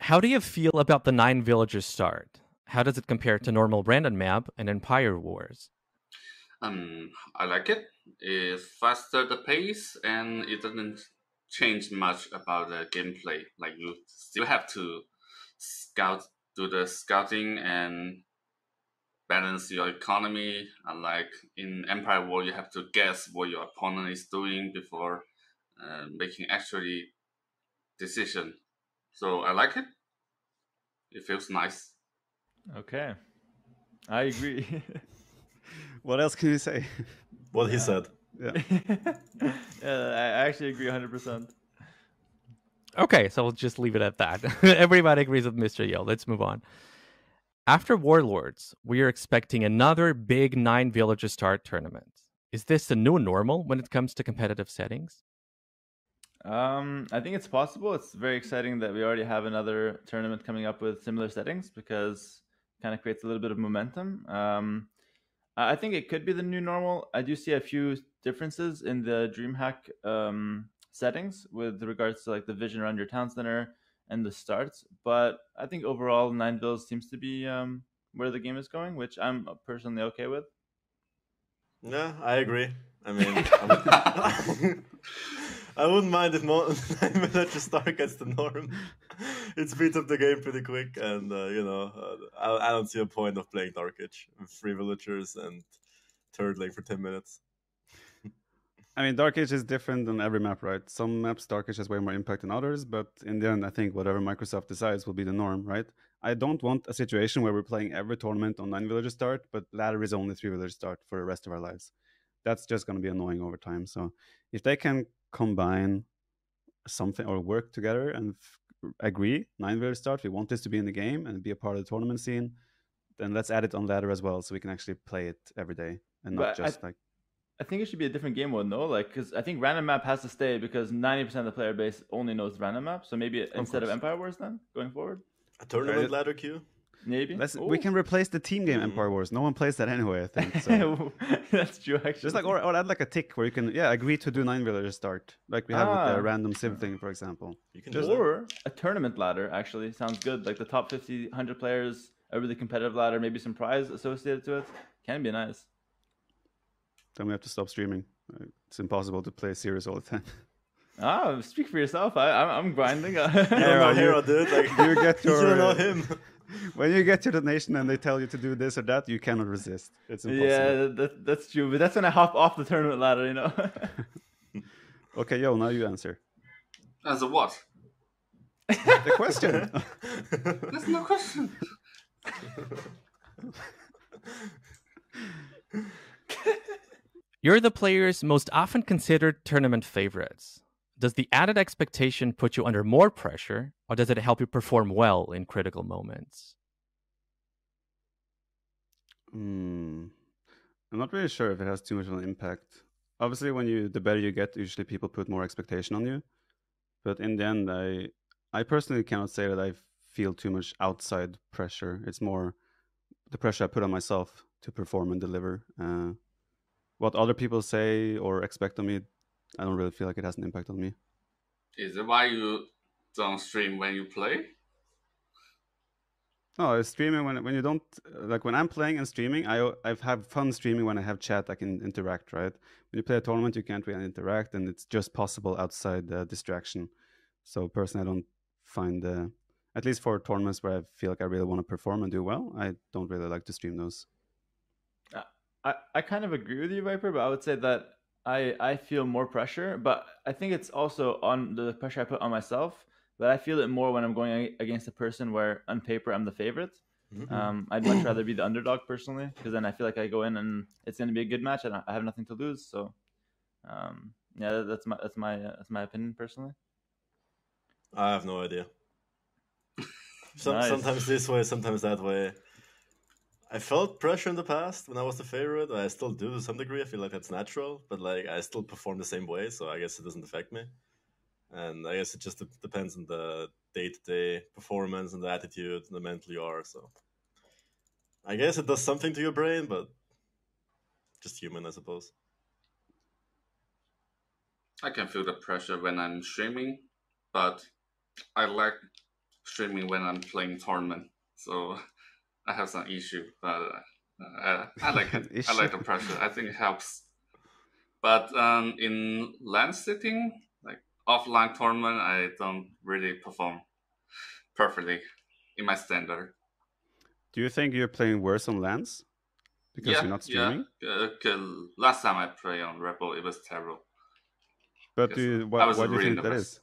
How do you feel about the 9 villagers start? How does it compare to normal random map and Empire Wars? I like it. It's faster the pace, and it doesn't change much about the gameplay. Like you still have to scout, do the scouting, and balance your economy. Unlike in Empire War, you have to guess what your opponent is doing before making actually decision. So I like it. It feels nice. Okay, I agree. What else can you say? What he said. Yeah. Yeah, I actually agree 100%. Okay, so we'll just leave it at that. Everybody agrees with Mr. Yo. Let's move on. After Warlords, we are expecting another big 9 villager start tournament. Is this the new normal when it comes to competitive settings? I think it's possible. It's very exciting that we already have another tournament coming up with similar settings because it kind of creates a little bit of momentum. I think it could be the new normal. I do see a few differences in the DreamHack settings with regards to like the vision around your town center and the starts. But I think overall, 9 bills seems to be where the game is going, which I'm personally okay with. Yeah, I agree. I mean, I wouldn't mind if Villager Star gets the norm. It speeds up the game pretty quick, and I don't see a point of playing Dark Age with 3 villagers and turtling for 10 minutes. I mean, Dark Age is different on every map, right? Some maps, Dark Age has way more impact than others, but in the end, I think whatever Microsoft decides will be the norm, right? I don't want a situation where we're playing every tournament on 9 villager start, but ladder is only 3 villager start for the rest of our lives. That's just going to be annoying over time. So if they can combine something or work together and agree, 9 villager start, we want this to be in the game and be a part of the tournament scene, then let's add it on ladder as well so we can actually play it every day and not just I think it should be a different game mode, no? Like, because I think random map has to stay because 90% of the player base only knows random map. So maybe instead of Empire Wars, then going forward, a tournament ladder queue. Maybe we can replace the team game Empire Wars. No one plays that anyway, I think. So. That's true, actually. Just like or add like a tick where you can agree to do 9 villagers start, like we have with the random civ thing, for example. You can or a tournament ladder actually sounds good. Like the top 50, 100 players, a really competitive ladder, maybe some prize associated to it. Can be nice. Then we have to stop streaming. It's impossible to play series all the Ah, time. speak for yourself. I'm grinding. Hera, dude. Like, you get your. You don't know him. When you get to the nation and they tell you to do this or that, you cannot resist. It's impossible. Yeah, that's true. But that's when I hop off the tournament ladder, you know. Okay, Yo, now you answer. Answer what? The question. There's no question. You're the players most often considered tournament favorites. Does the added expectation put you under more pressure, or does it help you perform well in critical moments? I'm not really sure if it has too much of an impact. Obviously, the better you get, usually people put more expectation on you. But in the end, I personally cannot say that I feel too much outside pressure. It's more the pressure I put on myself to perform and deliver. What other people say or expect of me, I don't really feel like it has an impact on me. Is it why you don't stream when you play? No, streaming when you don't like when I'm playing and streaming, I have fun streaming when I have chat I can interact, right? When you play a tournament, you can't really interact, and it's just possible outside the distraction. So personally, I don't find at least for tournaments where I feel like I really want to perform and do well, I don't really like to stream those. I kind of agree with you, Viper, but I would say that I feel more pressure, but I think it's also on the pressure I put on myself. But I feel it more when I'm going against a person where on paper I'm the favorite. I'd much rather be the underdog personally, because then I feel like I go in and it's going to be a good match and I have nothing to lose. So, yeah, that's my opinion personally. I have no idea. Nice. Sometimes this way, sometimes that way. I felt pressure in the past when I was the favorite. I still do to some degree. I feel like that's natural, but like I still perform the same way, so I guess it doesn't affect me. And I guess it just depends on the day-to-day performance and the attitude and the mental you are. So I guess it does something to your brain, but just human, I suppose. I can feel the pressure when I'm streaming, but I like streaming when I'm playing tournament, so I have some issue. But I like it. I like the pressure. I think it helps. But in LAN setting, like offline tournament, I don't really perform perfectly in my standard. Do you think you're playing worse on LANs because you're not streaming? Yeah. Last time I played on Rebel, it was terrible. But why do you think that is?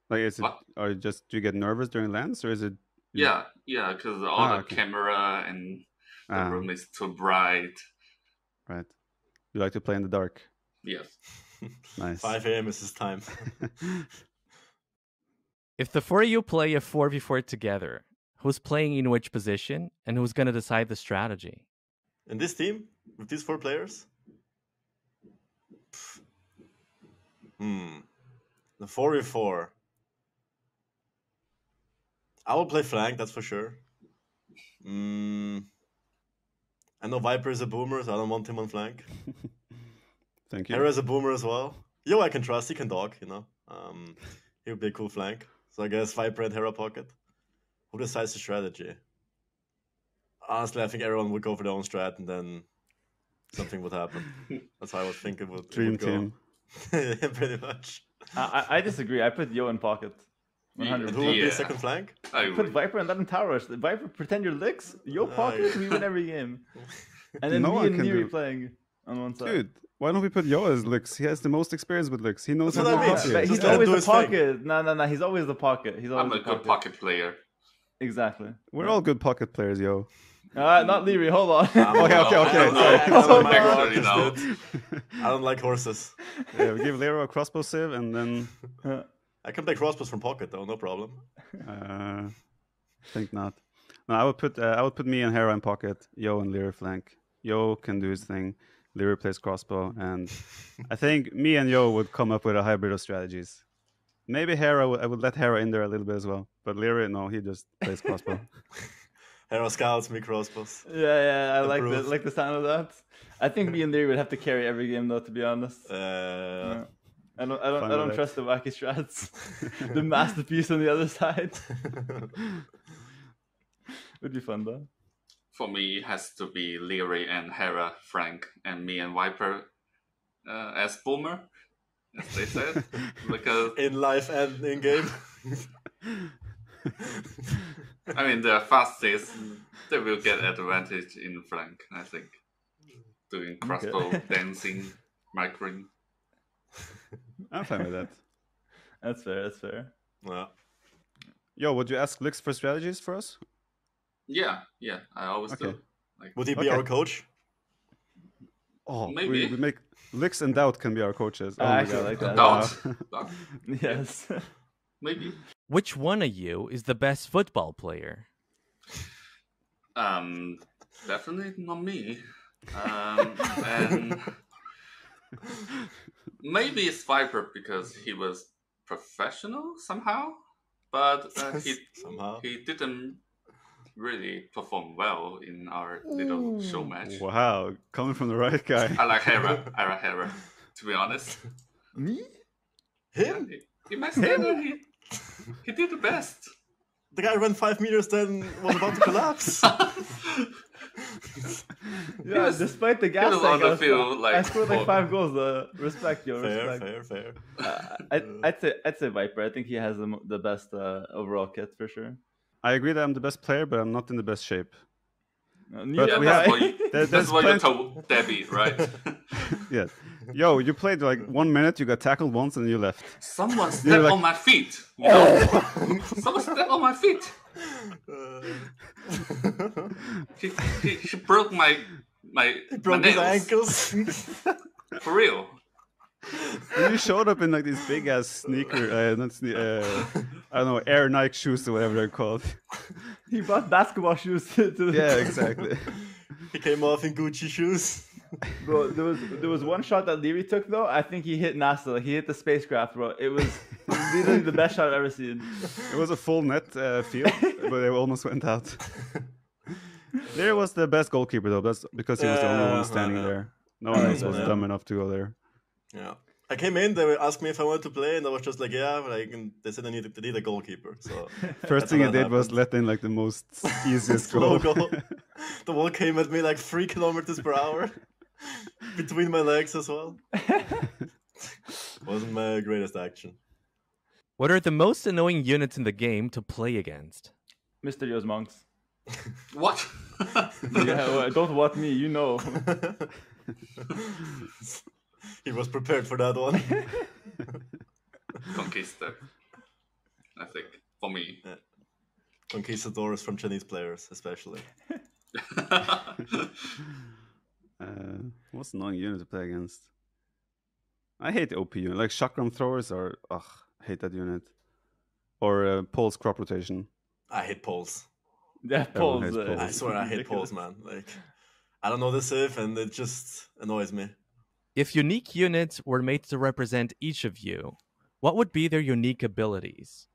Like, is it, what? or do you get nervous during LANs, or is it? Yeah, because all the camera and the room is too bright. Right. You like to play in the dark. Yes. Nice. 5 a.m. is his time. If the four of you play a 4v4 together, who's playing in which position and who's going to decide the strategy? In this team, with these 4 players? The 4v4. I will play flank, that's for sure. I know Viper is a boomer, so I don't want him on flank. Thank you. Hera is a boomer as well. Yo, I can trust. He can dog, you know. He would be a cool flank. So I guess Viper and Hera pocket. Who decides the strategy? Honestly, I think everyone would go for their own strat, and then something would happen. That's how I was thinking it would Dream go. team. Yeah, pretty much. I disagree. I put Yo in pocket. 100%. And who would be a second flank? I put Viper and let him tower us. Viper, pretend you're licks. Yo pocket, we win every game. And then me and Liereyy playing on one side. Dude, why don't we put Yo as Lix? He has the most experience with Lix. He knows That's how what to I mean. play. He's always the pocket. No. He's always the pocket. I'm a good pocket player. Exactly. We're all good pocket players, Yo. Not Liereyy. Hold on. Okay. I don't like horses. Yeah, we give Liereyy a crossbow sieve, and then I can play crossbows from pocket though, no problem. Think not. No, I would put me and Hera in pocket, Yo and Liereyy flank. Yo can do his thing. Liereyy plays crossbow, and I think me and Yo would come up with a hybrid of strategies. Maybe Hera, I would let Hera in there a little bit as well, but Liereyy, no, he just plays crossbow. Hera scouts, me crossbows. Yeah, I like the sound of that. I think me and Liereyy would have to carry every game though, to be honest. Yeah. I don't trust the wacky strats. The masterpiece on the other side. Would be fun though. For me, it has to be Liereyy and Hera, Frank, and me and Viper as boomer, as they said. Because in life and in game. I mean, the fastest, they will get advantage in flank, I think. Doing crossbow, dancing, microing. I'm fine with that. That's fair. Yeah. Yo, would you ask Lix for strategies for us? Yeah, I always do. Like, would he be our coach? Oh, maybe. We make Lix and Doubt can be our coaches. Oh I my God. like that. Doubt. Yes. Maybe. Which one of you is the best football player? Definitely not me. And maybe it's Viper because he was professional somehow, but he didn't really perform well in our little show match. Wow, coming from the right guy. I like Hera, to be honest. Me? Him? In my standard, he did the best. The guy ran 5 meters, then was about to collapse. Yeah, despite the gas tank, I scored like 5 goals. Respect, Yo. Fair. I'd say Viper. I think he has the best overall kit for sure. I agree that I'm the best player, but I'm not in the best shape. But that's why you told Debbie, right? Yeah. Yo, you played like 1 minute, you got tackled once, and you left. Someone stepped on my feet. You know? Someone stepped on my feet. He broke my his ankles. For real. You showed up in like these big ass sneaker, I don't know, Air Nike shoes or whatever they're called. He brought basketball shoes to the... Yeah, exactly. He came off in Gucci shoes. Bro, there was one shot that Liereyy took though. I think he hit NASA. Like he hit the spacecraft, bro. It was literally the best shot I've ever seen. It was a full net field, but it almost went out. There was the best goalkeeper though. That's because he was the only one standing there. No one else was dumb enough to go there. Yeah. I came in, they asked me if I wanted to play, and I was just like, yeah, like, and they said they need a goalkeeper. So First thing I did was let in like the most easiest slow goal. goal. The ball came at me like 3 kilometers per hour between my legs as well. Wasn't my greatest action. What are the most annoying units in the game to play against? Mr. Yo's monks. What? Yeah, well, don't what me, you know. He was prepared for that one. Conquista. I think for me. Yeah. Conquistadors from Chinese players, especially. What's annoying unit to play against? I hate the OP unit. Like chakram throwers are, I hate that unit. Or Pole's crop rotation. I hate poles. Yeah, Everyone Paul's. hates Pauls. I swear I hate poles, man. Like, I don't know the Civ, and it just annoys me. If unique units were made to represent each of you, what would be their unique abilities?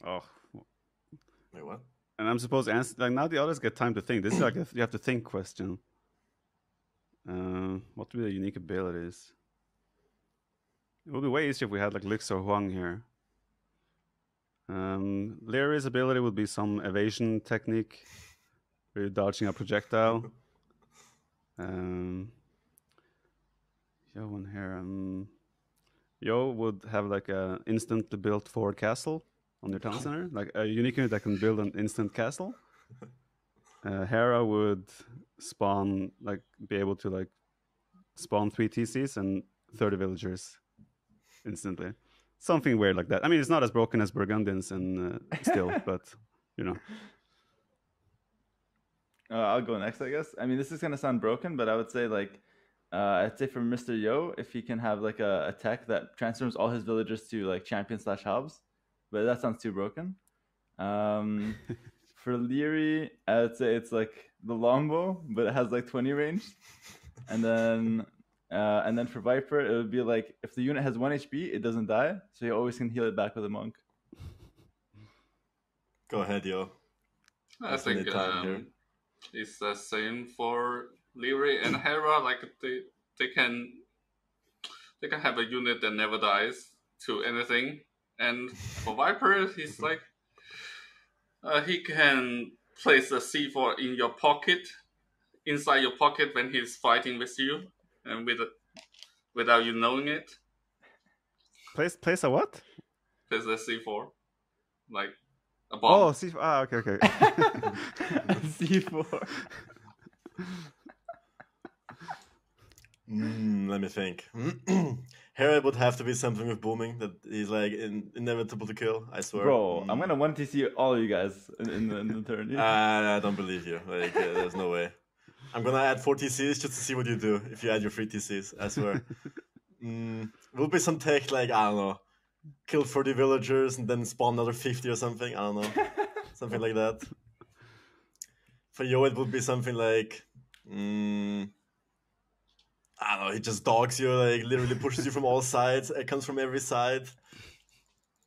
Oh, Wait, what? and I'm supposed to answer. Like now, the others get time to think. This is like a you have to think question. What would be the unique abilities? It would be way easier if we had like Lix or Huang here. Lierey's ability would be some evasion technique, where you're dodging a projectile. Yo and here, Yo would have like a instantly built forward castle on your town center, like a unique unit that can build an instant castle. Hera would spawn, like, be able to like spawn 3 TCs and 30 villagers instantly. Something weird like that. I mean, it's not as broken as Burgundians and still, but you know. I'll go next, I guess. I mean, this is gonna sound broken, but I would say like, I'd say for Mr. Yo, if he can have like a tech that transforms all his villagers to like champion/hubs, but that sounds too broken. For Liereyy, I would say it's like the longbow, but it has like 20 range, and then for Viper, it would be like if the unit has 1 HP, it doesn't die, so you always can heal it back with a monk. Go ahead, Yo. I think it's the same for Liereyy and Hera. Like they can have a unit that never dies to anything. And for Viper, he's like he can place a C4 in your pocket, inside your pocket when he's fighting with you, and without you knowing it. Place a what? Place a C4, like a Oh, bomb. C4. Ah, okay. C4. Let me think. Hera would have to be something with booming that is like inevitable to kill. I swear. Bro, I'm gonna 1TC all of you guys in the turn. I don't believe you. Like, there's no way. I'm gonna add 4 TCs just to see what you do if you add your 3 TCs. I swear. Will be some tech like, I don't know, kill 30 villagers and then spawn another 50 or something. I don't know, something like that. For Yo, it would be something like, I don't know, he just dogs you, like literally pushes you from all sides. It comes from every side.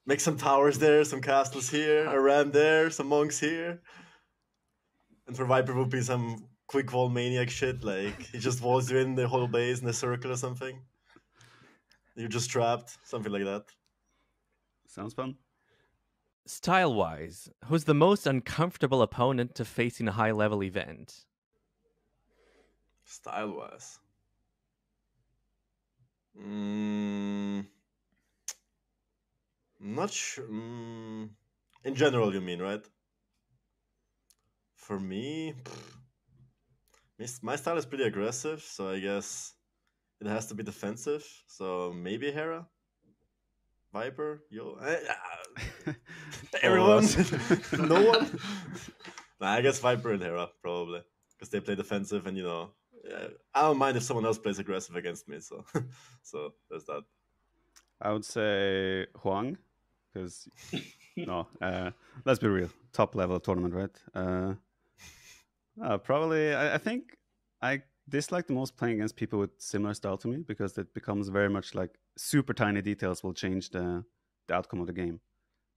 Make some towers there, some castles here, a ram there, some monks here. And for Viper would be some quick wall maniac shit, like he just walls you in the whole base in a circle or something. You're just trapped, something like that. Sounds fun. Style-wise, who's the most uncomfortable opponent to face in a high-level event? Style-wise. Not sure. In general, you mean, right? For me, my style is pretty aggressive, so I guess it has to be defensive. So maybe Hera, Viper, Yo, everyone, no one. Nah, I guess Viper and Hera probably because they play defensive, and I don't mind if someone else plays aggressive against me. So, so there's that. I would say Huang, because no, let's be real, top level tournament, right? Probably, I think I dislike the most playing against people with similar style to me because it becomes very much like super tiny details will change the outcome of the game.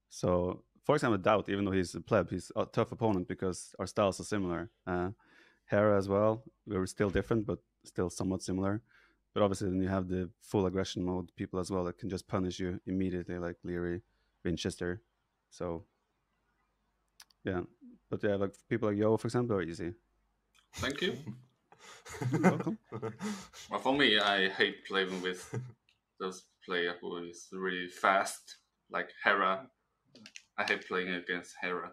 So, for example, Doubt, even though he's a pleb, he's a tough opponent because our styles are similar. Hera as well, we were still different, but still somewhat similar. But obviously, then you have the full aggression mode people as well that can just punish you immediately, like Liereyy, Winchester. So, yeah. But yeah, like people like Yo, for example, are easy. Thank you. You're welcome. Well, for me, I hate playing with those players who is really fast, like Hera. I hate playing against Hera.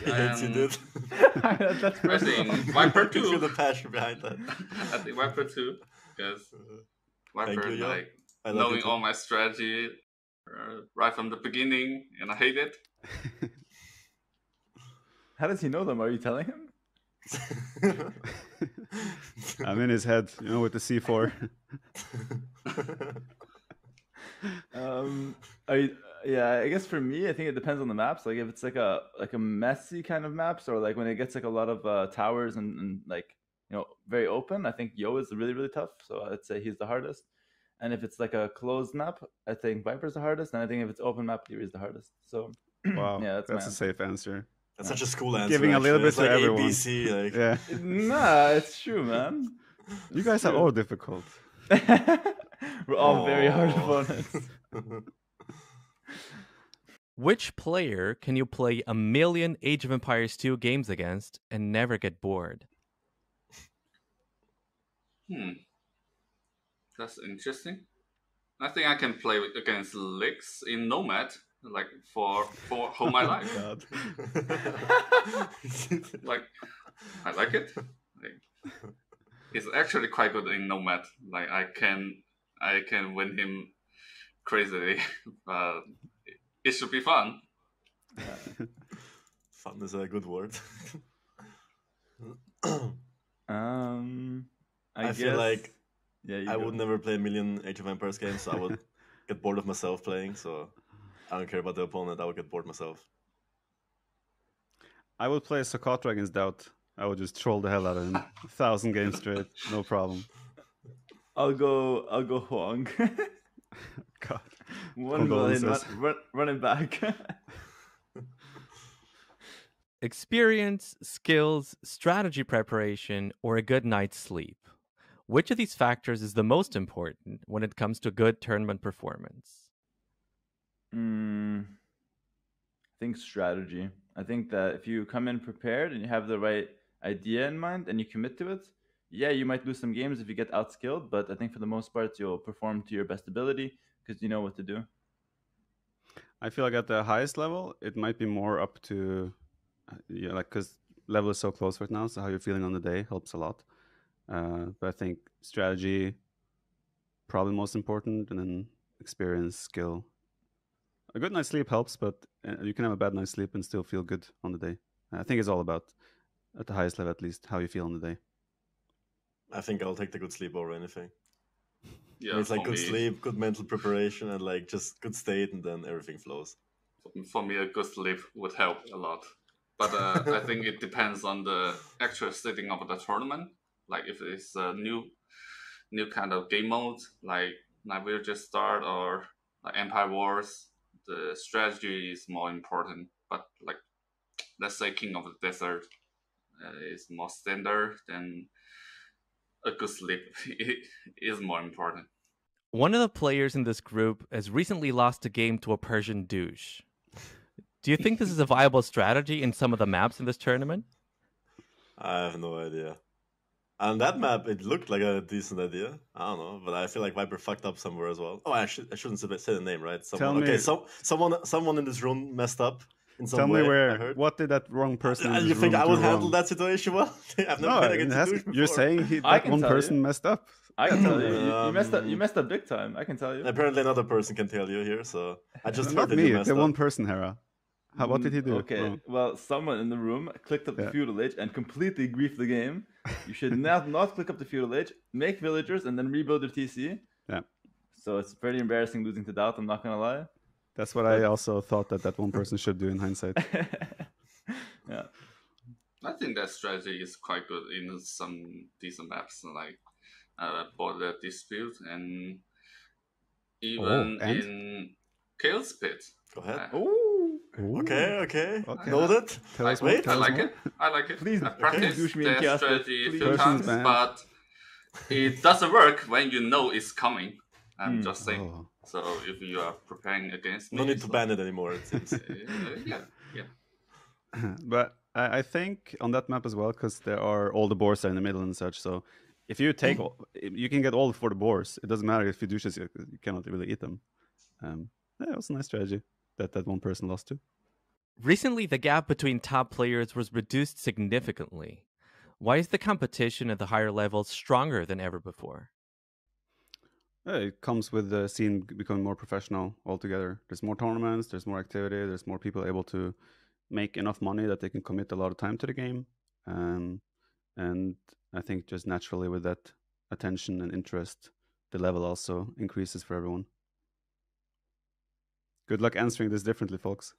Yes, you did. That's I think Viper You feel 2. the passion behind that. I think Viper 2, because Viper, you, Yo. like, I love you knowing too. all my strategy right from the beginning, and I hate it. How does he know them? Are you telling him? I'm in his head, with the C4. I guess for me, I think it depends on the maps. Like if it's like a messy kind of maps, or like when it gets like a lot of towers and like very open, I think Yo is really really tough. So I'd say he's the hardest. And if it's like a closed map, I think Viper's the hardest. And I think if it's open map, Lierey's the hardest. So Wow, yeah, that's a safe answer. That's such a school answer. Giving a little actually. bit It's to like everyone. ABC, like. Yeah, Nah, it's true, man. you guys are all difficult. We're all very hard Aw. opponents. Which player can you play a million Age of Empires 2 games against and never get bored? That's interesting. I think I can play against Lix in Nomad, like for whole my life. God. Like, I like it. Like, he's actually quite good in Nomad. Like, I can win him crazily. It should be fun. Fun is a good word. I feel like I would never play a million Age of Empires games, so I would get bored of myself playing, so I don't care about the opponent, I would get bored myself. I would play Socotra against Doubt. I would just troll the hell out of him. 1,000 games straight, no problem. I'll go Huang. God. One million, Condolences. running back. Experience, skills, strategy preparation, or a good night's sleep. Which of these factors is the most important when it comes to good tournament performance? I think strategy. I think that if you come in prepared and you have the right idea in mind and you commit to it, yeah, you might lose some games if you get outskilled, but I think for the most part you'll perform to your best ability because you know what to do. I feel like at the highest level, it might be more up to, because level is so close right now, so how you're feeling on the day helps a lot. But I think strategy, probably most important, and then experience, skill. A good night's sleep helps, but you can have a bad night's sleep and still feel good on the day. I think it's all about, at the highest level at least, how you feel on the day. I think I'll take the good sleep over anything. Yeah, It's like for good me, sleep, good mental preparation, and like just good state, and then everything flows. For me, a good sleep would help a lot. But I think it depends on the actual setting of the tournament. Like if it's a new kind of game mode, like we'll just start or like Empire Wars, the strategy is more important. But like let's say King of the Desert is more standard, then a good sleep is more important. One of the players in this group has recently lost a game to a Persian douche. Do you think this is a viable strategy in some of the maps in this tournament? I have no idea. On that map, it looked like a decent idea. I don't know, but I feel like Viper fucked up somewhere as well. Oh, I shouldn't say the name, right? Someone, Tell me- someone in this room messed up in some Tell way. me I heard. what did that wrong person in You this think room I do would handle wrong? that situation well? I've never No, played it against has- a douche you're before. saying I that can one tell person you. messed up. I can tell you. You messed up big time. I can tell you. Apparently, another person can tell you here, so I just heard Not that me, you messed the up. one person, Hera. What did he do? Okay, wrong? well, someone in the room clicked up the Yeah. feudal age and completely griefed the game. You should not click up the feudal age, make villagers, and then rebuild your TC. Yeah. So it's pretty embarrassing losing to Doubt, I'm not gonna lie. That's what I also thought that one person should do in hindsight. Yeah. I think that strategy is quite good in some decent maps like Border Dispute and even and? in Chaos Pit. Go ahead. Ooh. Okay. Okay. Noted. Tell us Wait, more. I Tell us like more. it. I like it. Please, I practiced douche me in that Chaos Pit, strategy a please. few Persian's times, banned. but It doesn't work when you know it's coming. I'm just saying. Oh. So if you are preparing against me, No need to so- ban it anymore, it seems. yeah. But I think on that map as well, because there are all the boars are in the middle and such. So if you take, you can get all 4 the boars. It doesn't matter if you douches, you cannot really eat them. Yeah, it was a nice strategy that one person lost to. Recently, the gap between top players was reduced significantly. Why is the competition at the higher levels stronger than ever before? It comes with the scene becoming more professional altogether. There's more tournaments, there's more activity, there's more people able to make enough money that they can commit a lot of time to the game. And I think just naturally with that attention and interest, the level also increases for everyone. Good luck answering this differently, folks.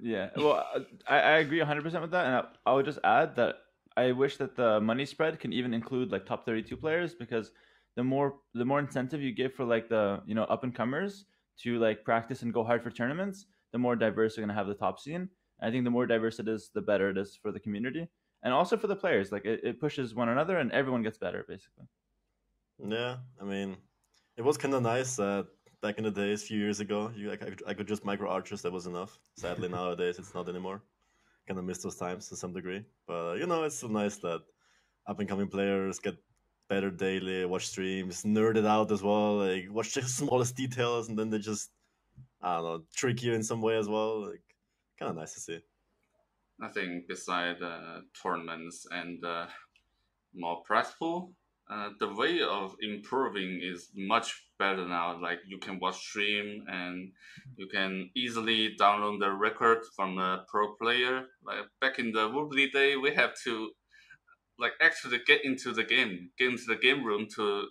Yeah, well, I agree 100% with that, and I would just add that I wish that the money spread can even include like top 32 players, because the more incentive you give for like the up and comers to like practice and go hard for tournaments, the more diverse you're gonna have the top scene. And I think the more diverse it is, the better it is for the community and also for the players. Like it pushes one another, and everyone gets better basically. Yeah, I mean, it was kind of nice that back in the days, a few years ago, I could just micro archers. That was enough. Sadly, nowadays it's not anymore. Kind of miss those times to some degree, but it's still nice that up and coming players get better daily. Watch streams, nerd it out as well. Like watch the smallest details, and then they just I don't know trick you in some way as well. Like kind of nice to see. I think beside tournaments and more prize pool, the way of improving is much better now. Like you can watch stream and you can easily download the record from a pro player. Like back in the Wobbly day, we have to like actually get into the game room to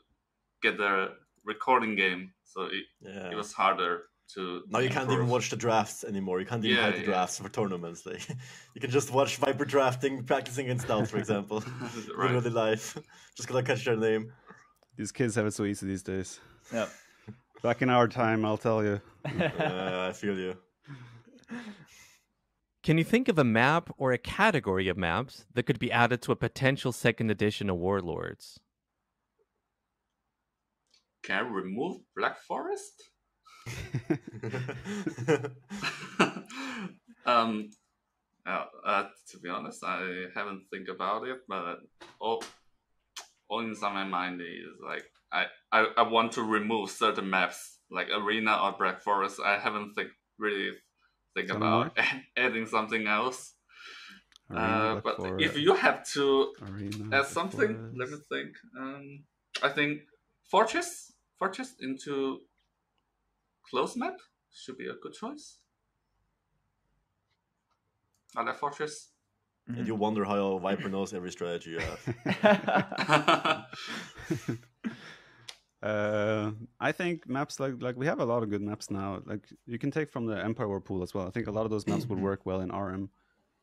get the recording game. So it was harder to Now you can't even improve. watch the drafts anymore. You can't even hide the drafts for tournaments. Like you can just watch Viper drafting, practicing in Stout, for example. Right. Literally live. Just gotta catch their name. These kids have it so easy these days. Yeah. Back in our time, I'll tell you. I feel you. Can you think of a map or a category of maps that could be added to a potential second edition of Warlords? Can I remove Black Forest? To be honest, I haven't think about it, but all inside my mind is like I want to remove certain maps like Arena or Black Forest. I haven't really think about adding something else. Arena, but Forest. if you have to Arena, add something, Forest. let me think. I think Fortress into close map should be a good choice. I like Fortress. And you wonder how Viper knows every strategy you have. I think maps like we have a lot of good maps now. Like you can take from the Empire War pool as well. I think a lot of those maps would work well in RM.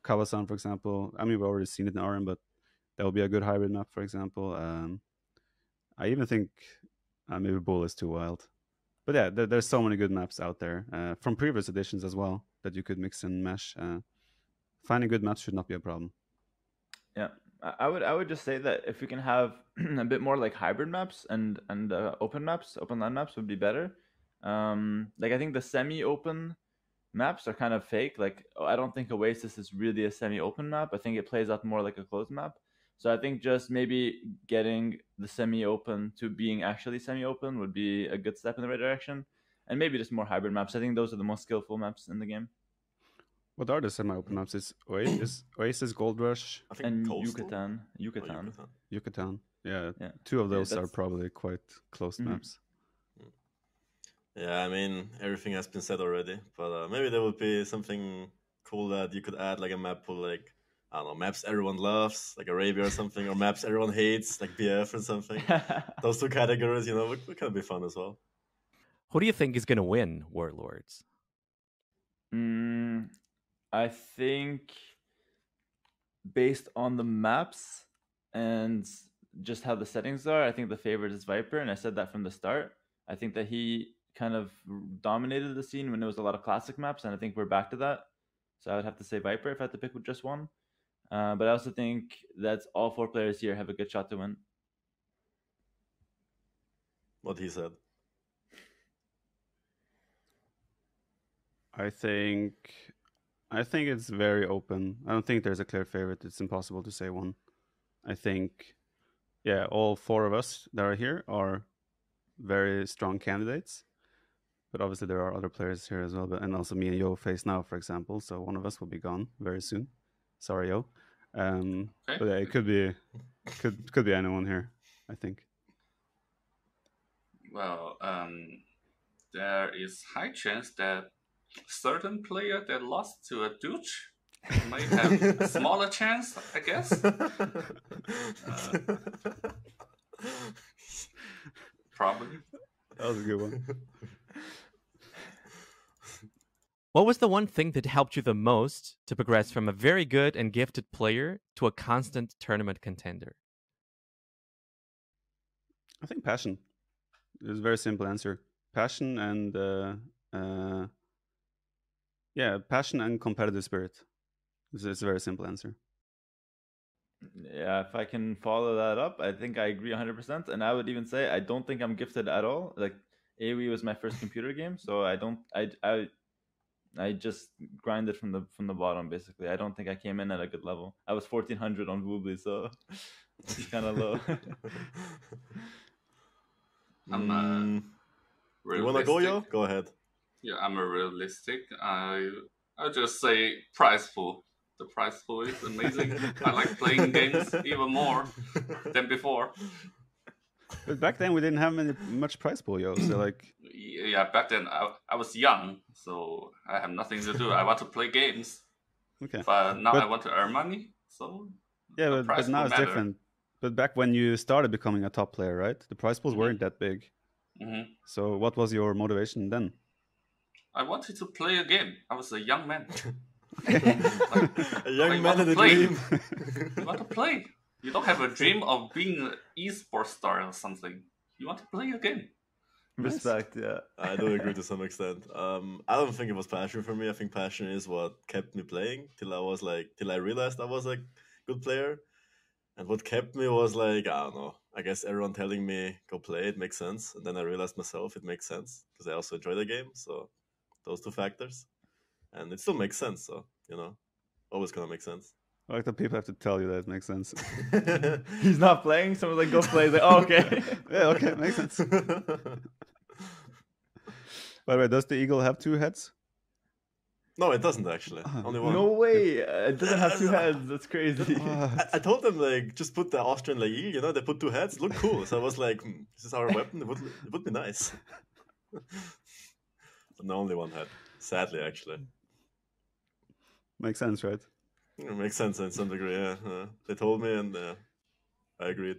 Kawasan, for example. I mean, we've already seen it in RM, but that would be a good hybrid map, for example. I even think maybe Bull is too wild. But yeah, there's so many good maps out there from previous editions as well that you could mix and mesh. Finding good maps should not be a problem. Yeah, I would just say that if we can have a bit more like hybrid maps and open land maps would be better. Like I think the semi-open maps are kind of fake. Like I don't think Oasis is really a semi-open map. I think it plays out more like a closed map. So I think just maybe getting the semi-open to being actually semi-open would be a good step in the right direction. And maybe just more hybrid maps. I think those are the most skillful maps in the game. What are the semi-open maps? Is Oasis, Gold Rush, I think and Coastal? Yucatan. Yeah, two of those are that's- probably quite closed maps. Yeah, I mean, everything has been said already, but maybe there would be something cool that you could add, like a map pool, like, I don't know, maps everyone loves, like Arabia or something, or maps everyone hates, like BF or something. Those two categories, would kind of be fun as well. Who do you think is going to win Warlords? I think based on the maps and just how the settings are, I think the favorite is Viper, and I said that from the start. I think that he kind of dominated the scene when there was a lot of classic maps, and I think we're back to that. So I would have to say Viper if I had to pick with just one. But I also think that all 4 players here have a good shot to win. what he said. I think it's very open. I don't think there's a clear favorite. It's impossible to say one. I think, yeah, all four of us that are here are very strong candidates. But obviously there are other players here as well. And also me and Yo face now, for example. So one of us will be gone very soon. Sorry, Yo. Okay. But yeah, it could be anyone here, I think. Well, there is high chance that certain player that lost to a douche might have a smaller chance, I guess. Probably. That was a good one. What was the one thing that helped you the most to progress from a very good and gifted player to a constant tournament contender? I think passion. It's a very simple answer. Passion and passion and competitive spirit. It's a very simple answer. Yeah, if I can follow that up, I think I agree 100%. And I would even say I don't think I'm gifted at all. Like AoE was my first computer game, so I just grinded from the bottom basically. I don't think I came in at a good level. I was 1400 on Woobly, so it's kind of low. I'm You wanna go, Yo? Go ahead. Yeah, I'm a realistic. I'll just say prize pool. The prize pool is amazing. I like playing games even more than before. But back then we didn't have much prize pool, Yo. So like, yeah, back then I was young, so I have nothing to do. I want to play games. okay. But now I want to earn money, so yeah, but now it's different. But back when you started becoming a top player, right? The prize pools weren't that big. Mm-hmm. So what was your motivation then? I wanted to play a game. I was a young man. A young man in a dream. You want to play. You don't have a dream of being an esports star or something. You want to play a game. Respect, yeah. I do agree to some extent. I don't think it was passion for me. I think passion is what kept me playing till I realized I was a good player. And what kept me was like, I don't know, I guess everyone telling me go play, it makes sense. And then I realized myself it makes sense because I also enjoy the game. So those two factors. And it still makes sense. So, always gonna make sense. I like that people have to tell you that it makes sense. He's not playing, someone's like, go play. He's like, oh, okay. Yeah, okay, makes sense. By the way, does the eagle have two heads? No, it doesn't actually. Only one. No way. It doesn't have two heads. That's crazy. I told them, like, just put the Austrian Liereyy, they put two heads, look cool. So I was like, this is our weapon, it would be nice. But no, only one head. Sadly, actually. Makes sense, right? It makes sense in some degree, yeah. They told me and I agreed.